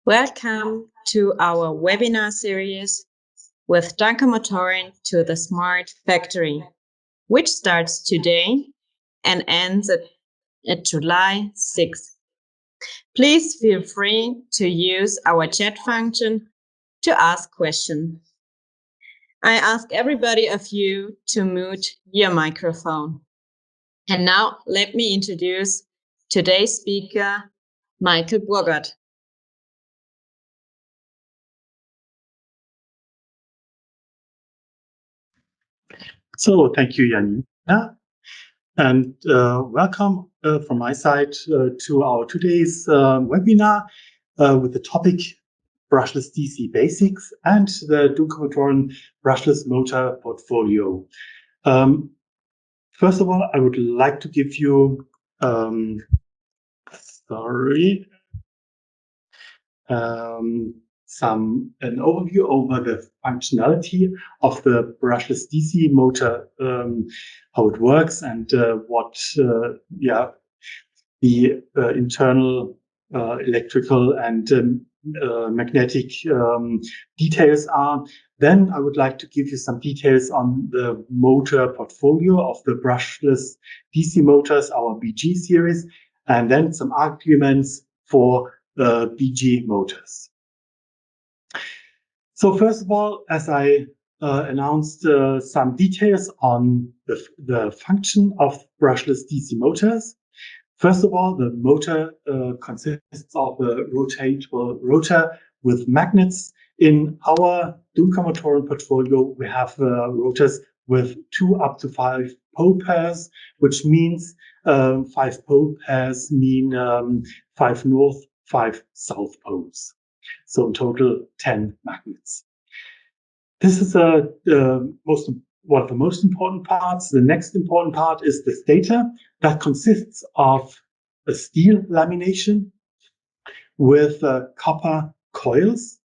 Welcome to our webinar series with Dunkermotoren to the Smart Factory, which starts today and ends at July 6th. Please feel free to use our chat function to ask questions. I ask everybody of you to mute your microphone. And now let me introduce today's speaker, Michael Burgert. So thank you, Janina, and welcome from my side to our today's webinar with the topic Brushless DC Basics and the Dunkermotoren Brushless Motor Portfolio. First of all, I would like to give you an overview over the functionality of the brushless DC motor, how it works, and what the internal electrical and magnetic details are. Then I would like to give you some details on the motor portfolio of the brushless DC motors, our BG series, and then some arguments for BG motors. So first of all, as I announced some details on the function of brushless DC motors. First of all, the motor consists of a rotatable rotor with magnets. In our Dunkermotoren portfolio, we have rotors with 2 up to 5 pole pairs, which means 5 pole pairs mean 5 north, 5 south poles. So in total, 10 magnets. This is one of the most important parts. The next important part is the stator that consists of a steel lamination with copper coils.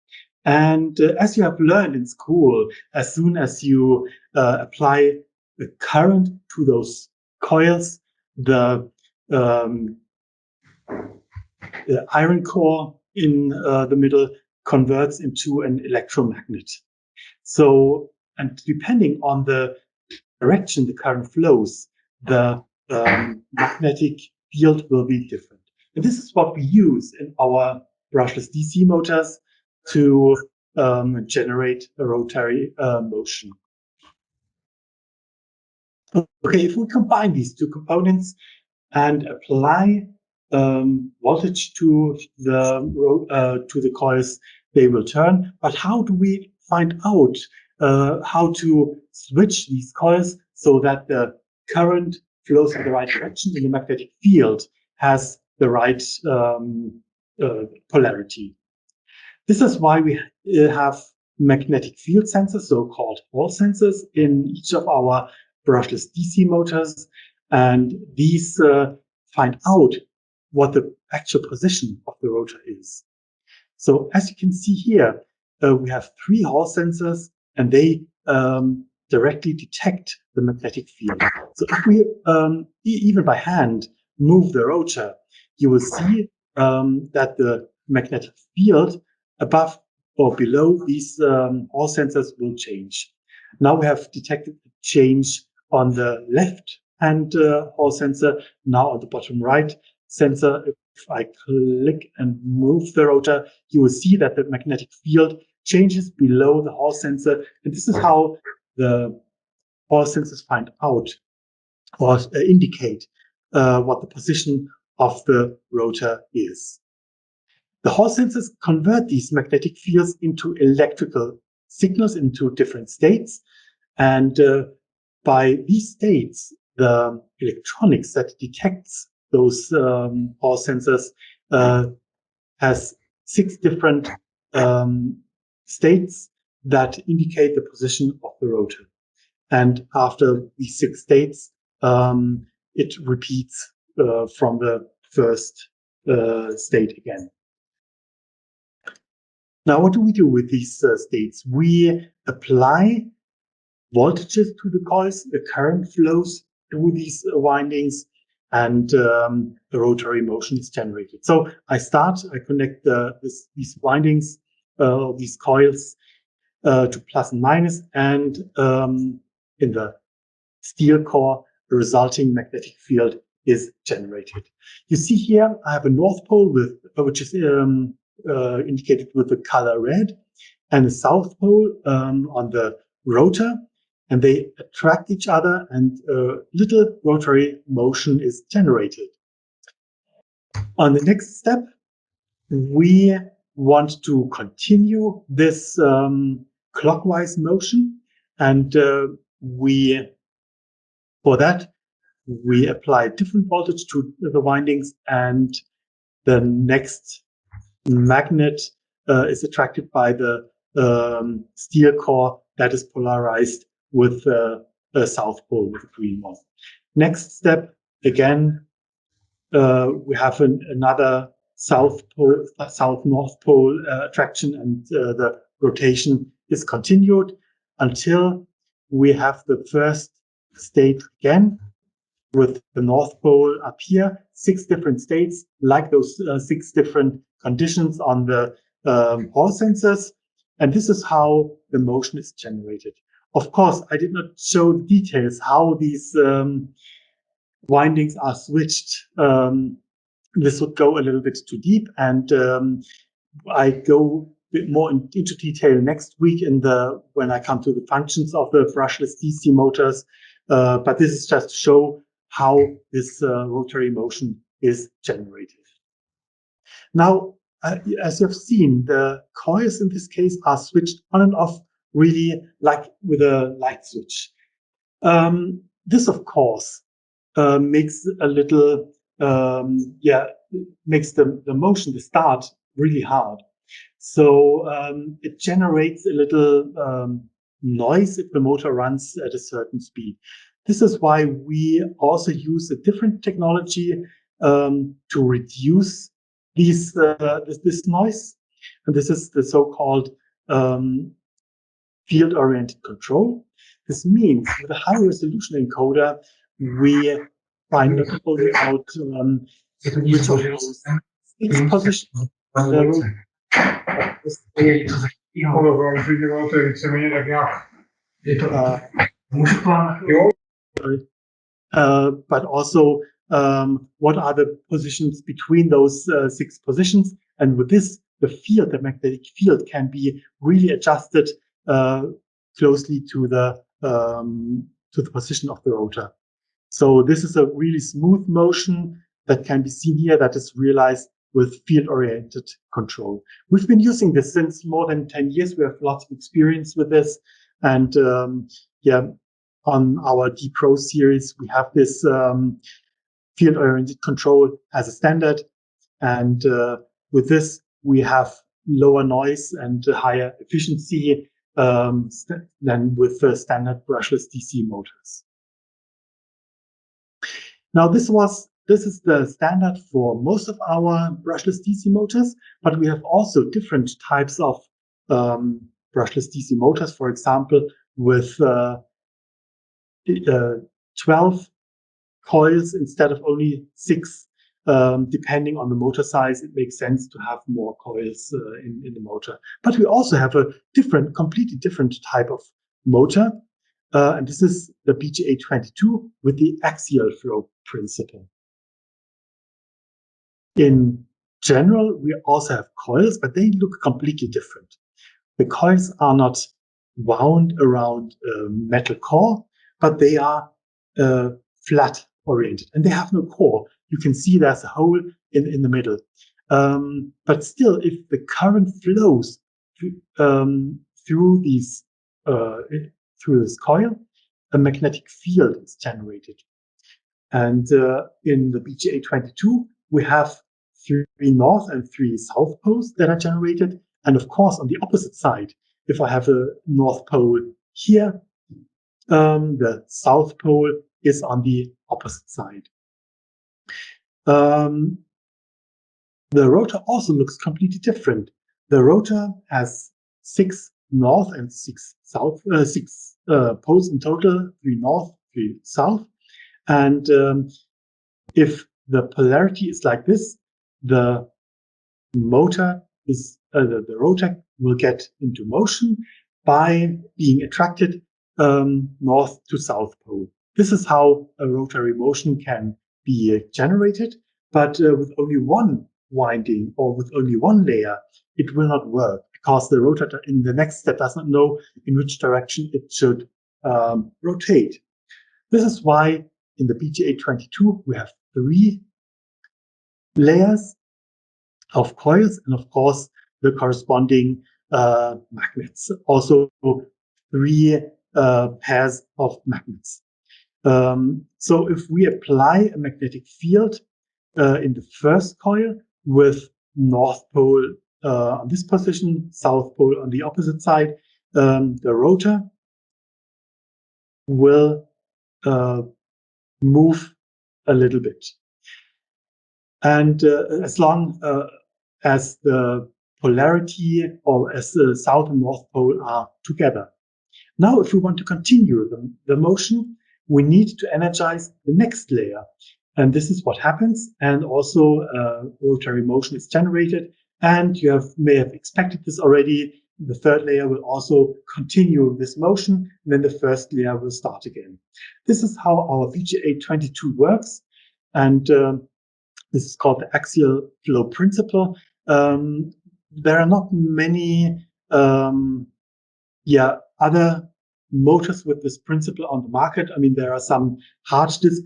And as you have learned in school, as soon as you apply the current to those coils, the iron core in the middle converts into an electromagnet. So, and depending on the direction the current flows, the magnetic field will be different. And this is what we use in our brushless DC motors to generate a rotary motion. Okay, if we combine these two components and apply voltage to the coils, they will turn. But how do we find out how to switch these coils so that the current flows in the right direction and the magnetic field has the right polarity? This is why we have magnetic field sensors, so-called Hall sensors, in each of our brushless DC motors, and these find out what the actual position of the rotor is. So as you can see here, we have 3 Hall sensors, and they directly detect the magnetic field. So if we even by hand move the rotor, you will see that the magnetic field above or below these Hall sensors will change. Now we have detected the change on the left hand Hall sensor. Now on the bottom right sensor, if I click and move the rotor, you will see that the magnetic field changes below the Hall sensor. And this is how the Hall sensors find out or indicate what the position of the rotor is. The Hall sensors convert these magnetic fields into electrical signals, into different states. And by these states, the electronics that detects those Hall sensors has 6 different states that indicate the position of the rotor. And after these 6 states, it repeats from the first state again. Now, what do we do with these states? We apply voltages to the coils. The current flows through these windings, and the rotary motion is generated. So I connect these windings, these coils to plus and minus, and in the steel core, the resulting magnetic field is generated. You see here, I have a north pole which is indicated with the color red, and a south pole on the rotor, and they attract each other, and a little rotary motion is generated. On the next step, we want to continue this clockwise motion, and for that, we apply different voltage to the windings, and the next magnet is attracted by the steel core that is polarized with a south pole with a green one. Next step, again, we have another south-north pole attraction, and the rotation is continued until we have the first state again with the North Pole up here, 6 different states, like those 6 different conditions on the Hall sensors. And this is how the motion is generated. Of course, I did not show the details how these windings are switched. This would go a little bit too deep, and I go a bit more into detail next week when I come to the functions of the brushless DC motors. But this is just to show how this rotary motion is generated. Now, as you've seen, the coils in this case are switched on and off, really like with a light switch. This, of course, makes a little, makes the motion, the start, really hard. So it generates a little noise if the motor runs at a certain speed. This is why we also use a different technology to reduce this noise. And this is the so-called field-oriented control. This means with a high-resolution encoder, we find not only out which of those 6 positions but also what are the positions between those 6 positions. And with this, the magnetic field can be really adjusted closely to the position of the rotor. So this is a really smooth motion that can be seen here, that is realized with field-oriented control. We've been using this since more than 10 years. We have lots of experience with this. And on our D Pro series, we have this field-oriented control as a standard. And with this, we have lower noise and higher efficiency than with standard brushless DC motors. Now, this is the standard for most of our brushless DC motors, but we have also different types of brushless DC motors. For example, with 12 coils instead of only 6. Depending on the motor size, it makes sense to have more coils in the motor. But we also have a completely different type of motor. And this is the BGA22 with the axial flow principle. In general, we also have coils, but they look completely different. The coils are not wound around a metal core, but they are flat oriented, and they have no core. You can see there's a hole in the middle. But still, if the current flows through this coil, a magnetic field is generated. And in the BGA22, we have 3 north and 3 south poles that are generated. And of course, on the opposite side, if I have a north pole here, the south pole is on the opposite side. The rotor also looks completely different. The rotor has 6 north and 6 south, 6 poles in total, 3 north, 3 south. And if the polarity is like this, the motor is the rotor will get into motion by being attracted north to south pole. This is how a rotary motion can be generated, but with only one winding or with only one layer, it will not work because the rotor in the next step does not know in which direction it should rotate. This is why in the BGA22 we have 3 layers of coils and of course the corresponding magnets. Also 3 pairs of magnets. So if we apply a magnetic field in the first coil with north pole on this position, south pole on the opposite side, the rotor will move a little bit. And as long as the polarity or as the south and north pole are together. Now, if we want to continue the motion, we need to energize the next layer. And this is what happens. And also rotary motion is generated. And you may have expected this already. The third layer will also continue this motion. And then the first layer will start again. This is how our BGA22 works. And this is called the axial flow principle. There are not many other motors with this principle on the market. I mean, there are some hard disk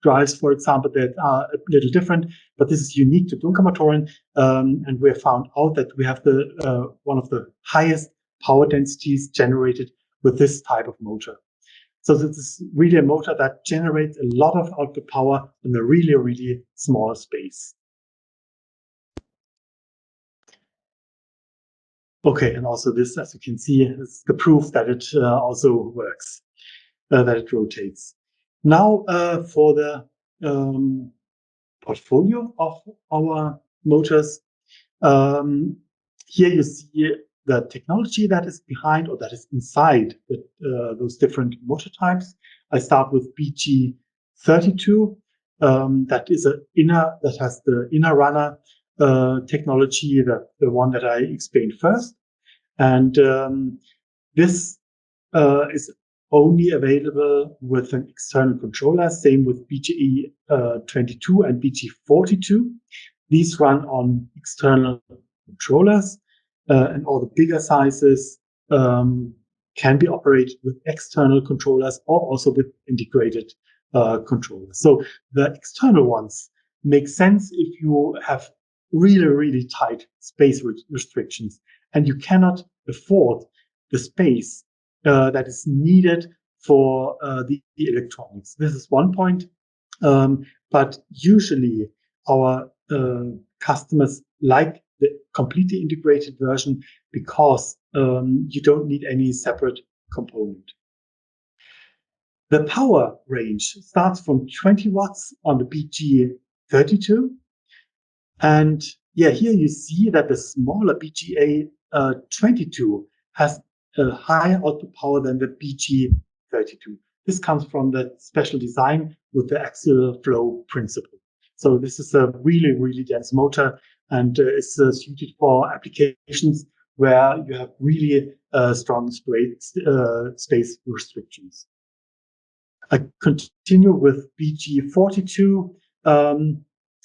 drives, for example, that are a little different, but this is unique to Dunkermotoren. And we have found out that we have the one of the highest power densities generated with this type of motor. So this is really a motor that generates a lot of output power in a really, really small space. Okay, and also this, as you can see, is the proof that it also works, that it rotates. Now for the portfolio of our motors, here you see the technology that is behind or that is inside those different motor types. I start with BG32. That has the inner runner technology, the one that I explained first. And this is only available with an external controller. Same with BGE22 and BG42. These run on external controllers, and all the bigger sizes can be operated with external controllers or also with integrated controllers. So the external ones make sense if you have really, really tight space restrictions and you cannot afford the space that is needed for the electronics. This is one point, but usually our customers like the completely integrated version because you don't need any separate component. The power range starts from 20 watts on the BG32. And yeah, here you see that the smaller BGA22 has a higher output power than the BG32. This comes from the special design with the axial flow principle. So this is a really, really dense motor and it's suited for applications where you have really strong space restrictions. I continue with BG42.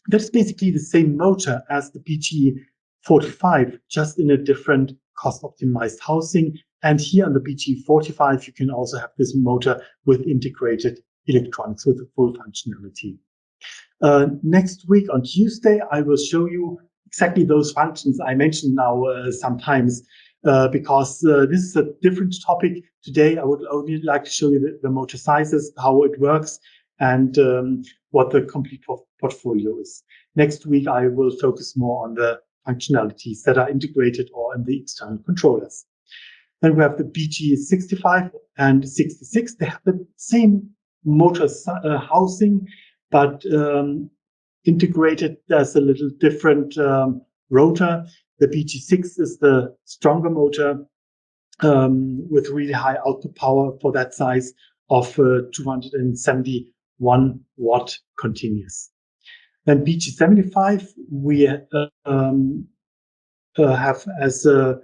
That's basically the same motor as the BG45, just in a different cost-optimized housing. And here on the BG45, you can also have this motor with integrated electronics with a full functionality. Next week on Tuesday, I will show you exactly those functions I mentioned now sometimes, because this is a different topic. Today, I would only like to show you the motor sizes, how it works, and what the complete portfolio is. Next week, I will focus more on the functionalities that are integrated or in the external controllers. Then we have the BG65 and 66. They have the same motor housing, but integrated as a little different rotor. The BG6 is the stronger motor with really high output power for that size of 271 watt continuous. Then BG75 we have as the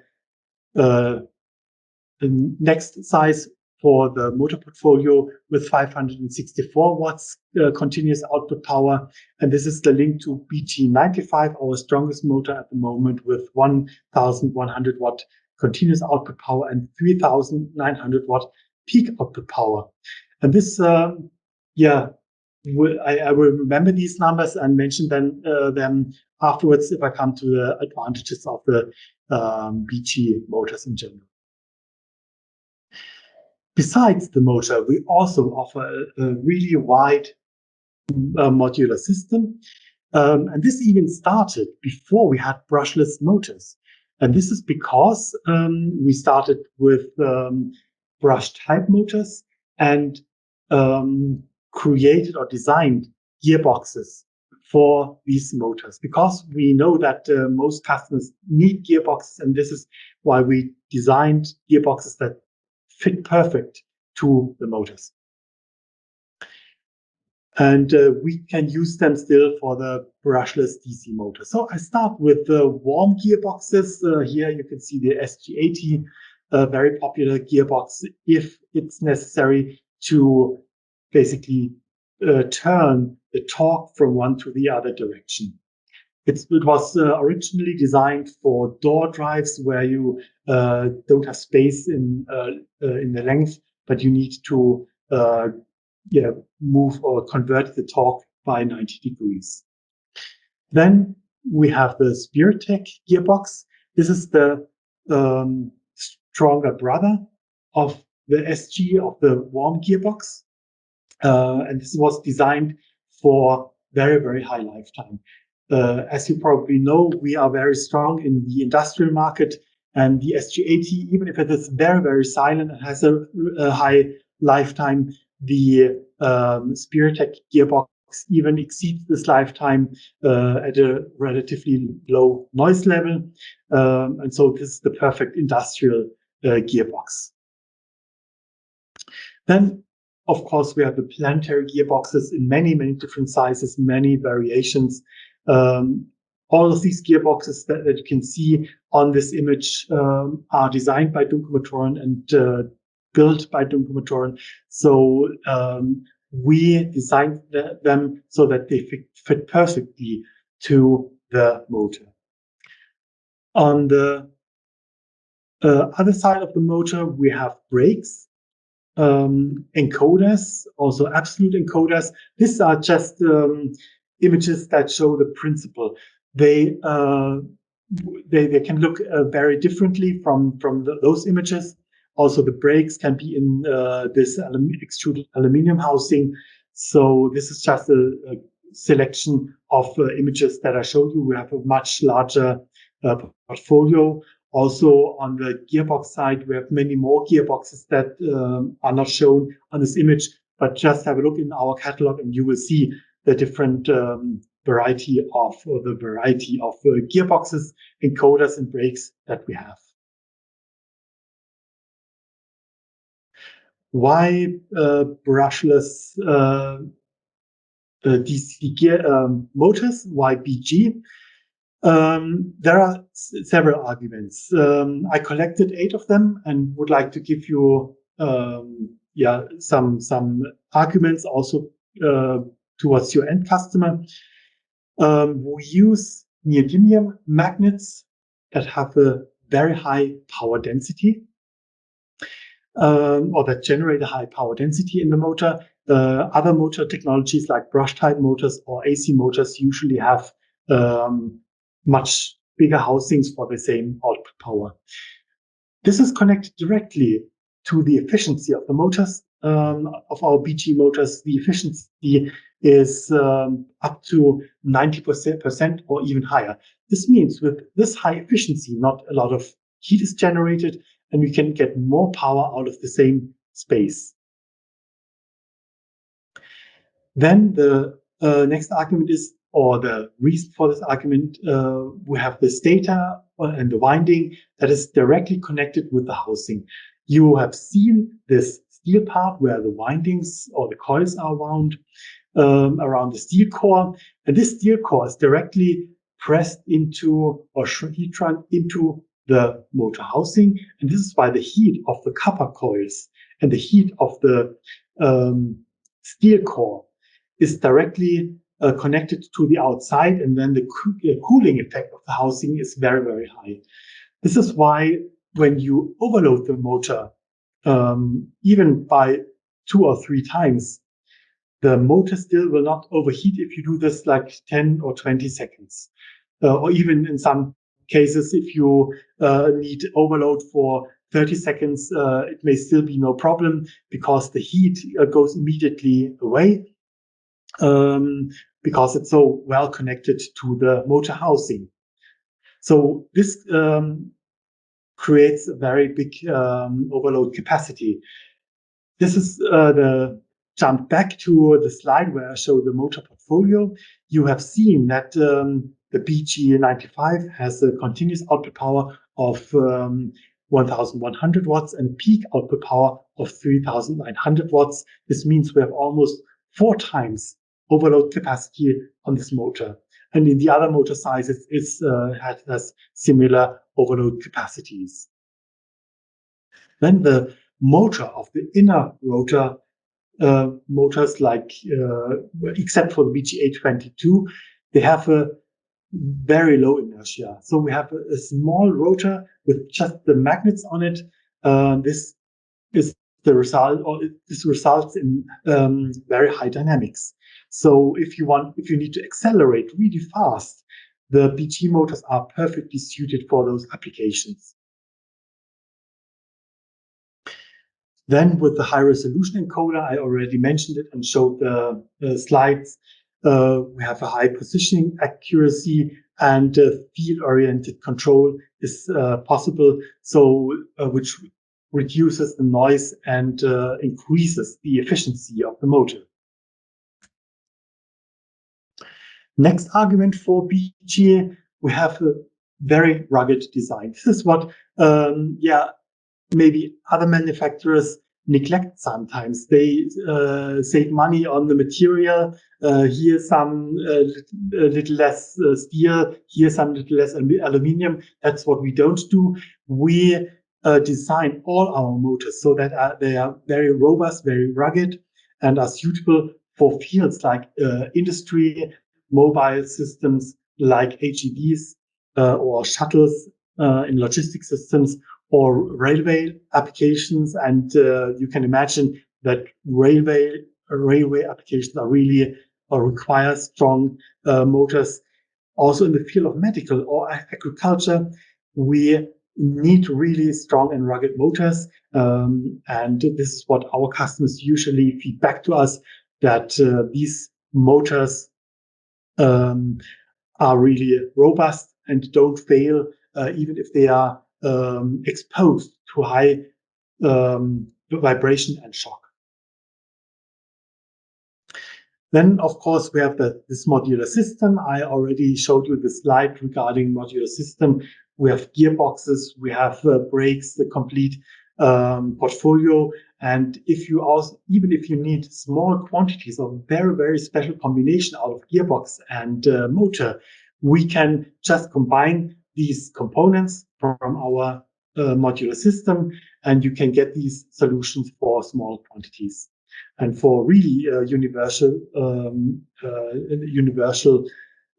next size for the motor portfolio with 564 watts continuous output power. And this is the link to BG95, our strongest motor at the moment, with 1,100 watt continuous output power and 3,900 watt peak output power. And this, I will remember these numbers and mention them afterwards if I come to the advantages of the BG motors in general. Besides the motor, we also offer a really wide modular system. And this even started before we had brushless motors. And this is because we started with brush type motors and created or designed gearboxes for these motors, because we know that most customers need gearboxes, and this is why we designed gearboxes that fit perfect to the motors. And we can use them still for the brushless DC motor. So I start with the warm gearboxes. Here you can see the SG80, a very popular gearbox if it's necessary to basically turn the torque from one to the other direction. It was originally designed for door drives where you don't have space in the length, but you need to move or convert the torque by 90 degrees. Then we have the SpiritTech gearbox. This is the stronger brother of the SG, of the warm gearbox. And this was designed for very, very high lifetime. As you probably know, we are very strong in the industrial market, and the SG80, even if it is very, very silent and has a high lifetime, the SpiritTech gearbox even exceeds this lifetime at a relatively low noise level. And so this is the perfect industrial gearbox. Then, of course, we have the planetary gearboxes in many, many different sizes, many variations. All of these gearboxes that you can see on this image are designed by Dunkermotoren and built by Dunkermotoren. So we designed them so that they fit perfectly to the motor. On the other side of the motor, we have brakes, encoders, also absolute encoders. These are just images that show the principle. They can look very differently from those images. Also, the brakes can be in this extruded aluminum housing. So this is just a selection of images that I showed you. We have a much larger portfolio. Also, on the gearbox side, we have many more gearboxes that are not shown on this image, but just have a look in our catalog and you will see the different variety of gearboxes, encoders, and brakes that we have. Why brushless DC gear motors? Why BG? There are several arguments. I collected 8 of them and would like to give you some arguments also towards your end customer. We use neodymium magnets that have a very high power density, or that generate a high power density in the motor. Other motor technologies like brush type motors or AC motors usually have much bigger housings for the same output power. This is connected directly to the efficiency of the motors, of our BG motors. The efficiency is up to 90% or even higher. This means with this high efficiency, not a lot of heat is generated, and we can get more power out of the same space. Then the next argument is, or the reason for this argument, we have the stator and the winding that is directly connected with the housing. You have seen this steel part where the windings or the coils are wound. around the steel core. And this steel core is directly pressed into or heat shrunk into the motor housing. And this is why the heat of the copper coils and the heat of the steel core is directly connected to the outside. And then the cooling effect of the housing is very, very high. This is why when you overload the motor, even by 2 or 3 times, the motor still will not overheat if you do this like 10 or 20 seconds. Or even in some cases, if you need overload for 30 seconds, it may still be no problem because the heat goes immediately away because it's so well connected to the motor housing. So this creates a very big overload capacity. This is the jump back to the slide where I show the motor portfolio. You have seen that the BG95 has a continuous output power of 1,100 watts and a peak output power of 3,900 watts. This means we have almost 4 times overload capacity on this motor. And in the other motor sizes, it has similar overload capacities. Then the motor of the inner rotor motors, like except for the BGA22, they have a very low inertia. So we have a small rotor with just the magnets on it. This is the result, or this results in very high dynamics. So if you need to accelerate really fast, the BG motors are perfectly suited for those applications. Then with the high resolution encoder, I already mentioned it and showed the slides. We have a high positioning accuracy and field-oriented control is possible. So which reduces the noise and increases the efficiency of the motor. Next argument for BG, we have a very rugged design. This is what, maybe other manufacturers neglect sometimes. They save money on the material. Here some a little less steel, here some little less aluminium. That's what we don't do. We design all our motors so that they are very robust, very rugged, and are suitable for fields like industry, mobile systems like AGVs or shuttles in logistics systems, or railway applications. And you can imagine that railway applications are really require strong motors. Also in the field of medical or agriculture, we need really strong and rugged motors. And this is what our customers usually feed back to us, that these motors are really robust and don't fail, even if they are exposed to high vibration and shock. Then, of course, we have this modular system. I already showed you the slide regarding modular system. We have gearboxes, we have brakes, the complete portfolio. And even if you need small quantities of very, very special combination out of gearbox and motor, we can just combine these components from our modular system, and you can get these solutions for small quantities. And for really universal,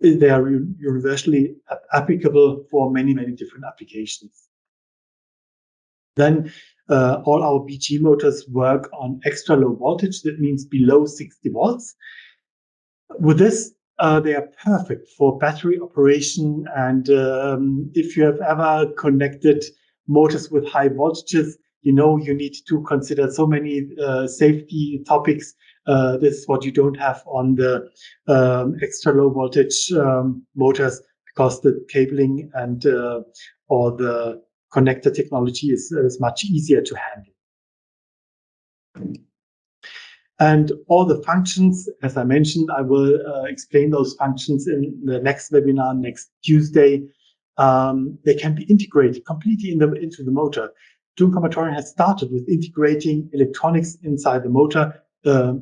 they are universally applicable for many, many different applications. Then all our BG motors work on extra low voltage. That means below 60 volts. With this, they are perfect for battery operation. And if you have ever connected motors with high voltages, you know you need to consider so many safety topics. This is what you don't have on the extra low voltage motors, because the cabling and or the connector technology is much easier to handle. And all the functions, as I mentioned, I will explain those functions in the next webinar, next Tuesday. They can be integrated completely into the motor. Dunkermotoren has started with integrating electronics inside the motor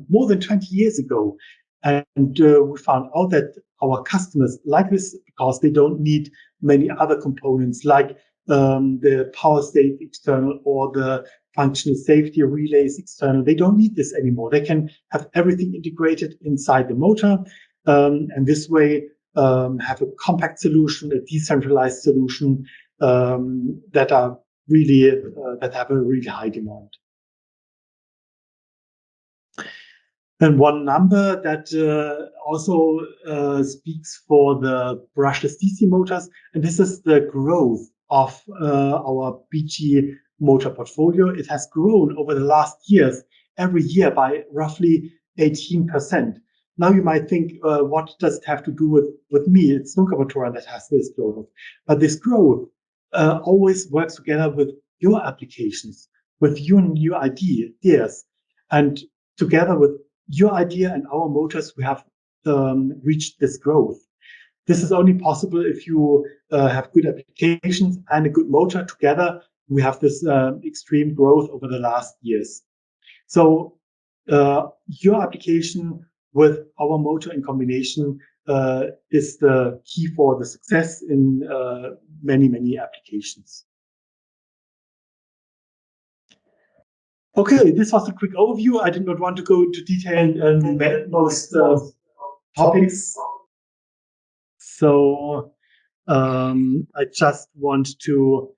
more than 20 years ago. And we found out that our customers like this because they don't need many other components like the power state external or the functional safety relays external. They don't need this anymore. They can have everything integrated inside the motor, and this way have a compact solution, a decentralized solution that are really that have a really high demand. And one number that also speaks for the brushless DC motors, and this is the growth of our BG motor portfolio. It has grown over the last years, every year by roughly 18%. Now you might think, what does it have to do with me? It's Dunkermotoren that has this growth. But this growth always works together with your applications, with your new ideas, and together with your idea and our motors, we have reached this growth. This is only possible if you have good applications and a good motor together. We have this extreme growth over the last years. So your application with our motor in combination is the key for the success in many, many applications. Okay, this was a quick overview. I did not want to go into detail in most topics. So I just want to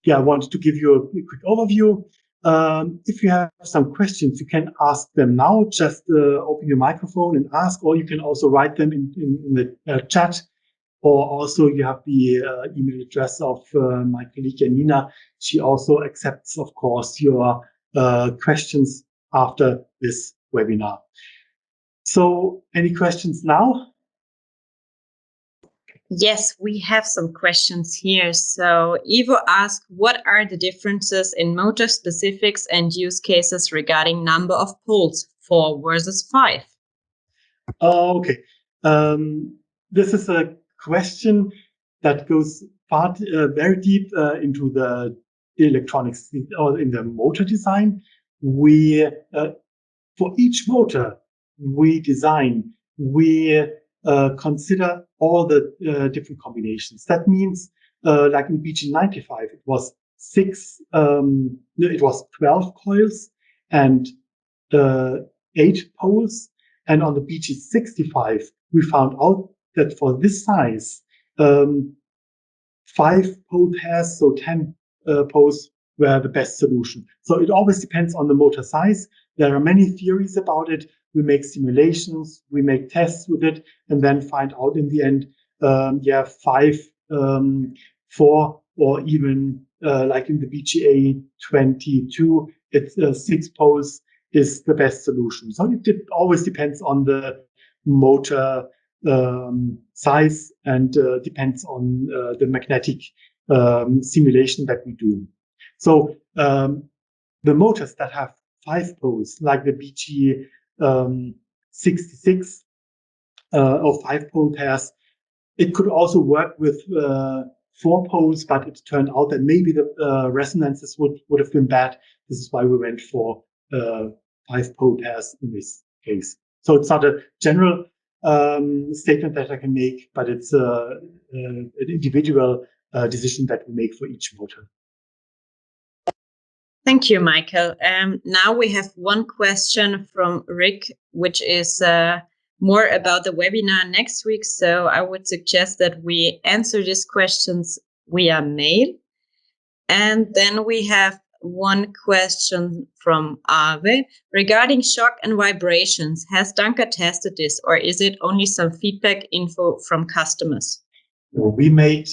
wanted to give you a quick overview. If you have some questions, you can ask them now. Just open your microphone and ask, or you can also write them in the chat. Or also you have the email address of my colleague Janina. She also accepts, of course, your questions after this webinar. So any questions now? Yes, we have some questions here. So Ivo asked, what are the differences in motor specifics and use cases regarding number of poles, 4 versus 5? Okay. This is a question that goes very deep into the electronics or in the motor design. We for each motor we design, we consider all the different combinations. That means, like in BG95, it was 12 coils and 8 poles. And on the BG65, we found out that for this size, 5 pole pairs, so 10 poles were the best solution. So it always depends on the motor size. There are many theories about it. We make simulations, we make tests with it, and then find out in the end, 5, 4, or even like in the BGA 22, it's 6 poles is the best solution. So it always depends on the motor size and depends on the magnetic simulation that we do. So the motors that have 5 poles, like the BG 66 or 5 pole pairs, it could also work with 4 poles, but it turned out that maybe the resonances would have been bad. This is why we went for 5 pole pairs in this case. So it's not a general statement that I can make, but it's an individual decision that we make for each motor. Thank you, Michael. Now we have one question from Rick, which is more about the webinar next week. So I would suggest that we answer these questions via mail. And then we have one question from Ave regarding shock and vibrations. Has Dunker tested this, or is it only some feedback info from customers? We made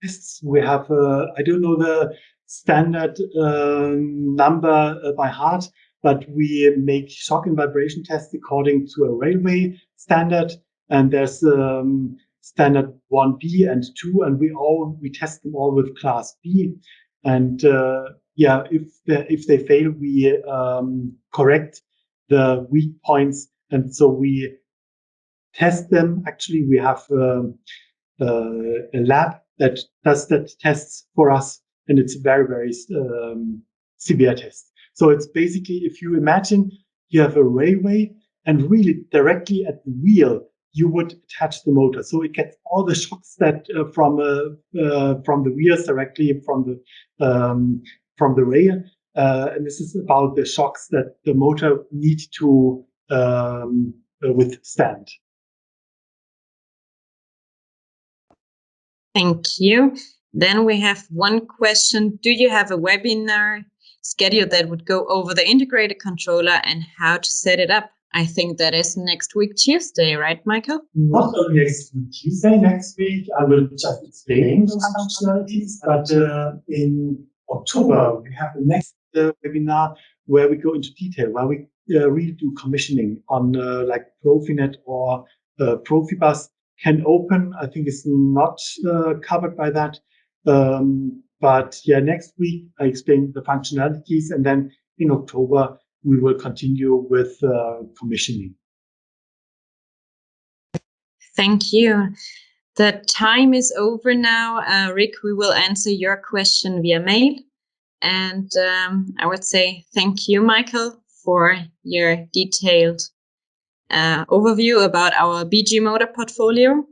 tests. We have, I don't know the standard number by heart, but we make shock and vibration tests according to a railway standard. And there's standard 1B and 2, and we test them all with class B. And if they fail, we correct the weak points, and so we test them. Actually, we have a lab that does that tests for us, and it's a very, very severe test. So it's basically, if you imagine you have a railway, and really directly at the wheel, you would attach the motor. So it gets all the shocks that from the wheels directly from the rail. And this is about the shocks that the motor needs to withstand. Thank you. Then we have one question. Do you have a webinar schedule that would go over the integrated controller and how to set it up? I think that is next week, Tuesday, right, Michael? Not only next week, Tuesday, next week, I will just explain those functionalities, but in October, we have the next webinar where we go into detail, where we really do commissioning on like Profinet or Profibus. Can open, I think it's not covered by that. But yeah, next week I explain the functionalities, and then in October we will continue with commissioning. Thank you. The time is over now. Rick, we will answer your question via mail. And I would say thank you, Michael, for your detailed overview about our BG motor portfolio.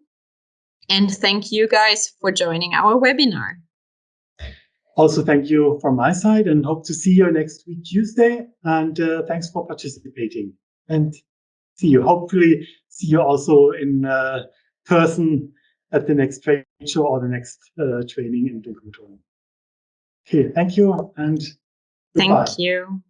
And thank you guys for joining our webinar. Also, thank you from my side, and hope to see you next week, Tuesday. And thanks for participating. And see you. Hopefully, see you also in person at the next trade show or the next training in Dunkermotoren. Okay, thank you and goodbye. Thank you.